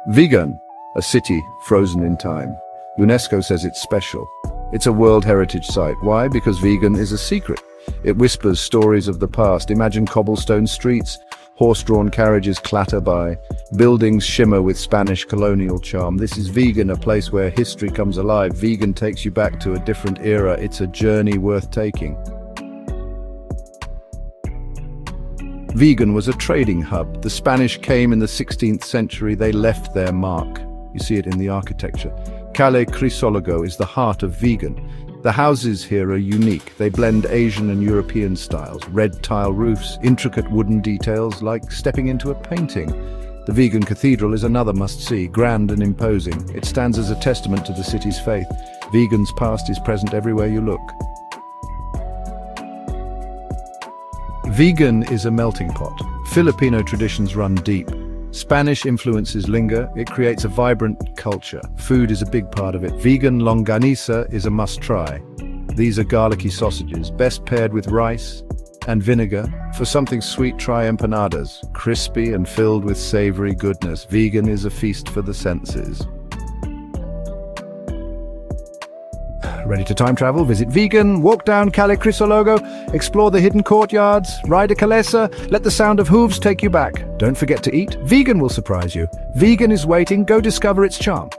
Vigan, a city frozen in time. UNESCO says it's special. It's a World Heritage Site. Why? Because Vigan is a secret. It whispers stories of the past. Imagine cobblestone streets, horse-drawn carriages clatter by, buildings shimmer with Spanish colonial charm. This is Vigan, a place where history comes alive. Vigan takes you back to a different era. It's a journey worth taking. Vigan was a trading hub. The Spanish came in the 16th century. They left their mark. You see it in the architecture. Calle Crisologo is the heart of Vigan. The houses here are unique. They blend Asian and European styles. Red tile roofs, intricate wooden details, like stepping into a painting. The Vigan Cathedral is another must-see, grand and imposing. It stands as a testament to the city's faith. Vigan's past is present everywhere you look. Vigan is a melting pot. Filipino traditions run deep. Spanish influences linger. It creates a vibrant culture. Food is a big part of it. Vigan longganisa is a must-try. These are garlicky sausages, best paired with rice and vinegar. For something sweet, try empanadas. Crispy and filled with savory goodness. Vigan is a feast for the senses. Ready to time travel? Visit Vigan, walk down Calle Crisologo, explore the hidden courtyards, ride a kalesa, let the sound of hooves take you back. Don't forget to eat. Vigan will surprise you. Vigan is waiting. Go discover its charm.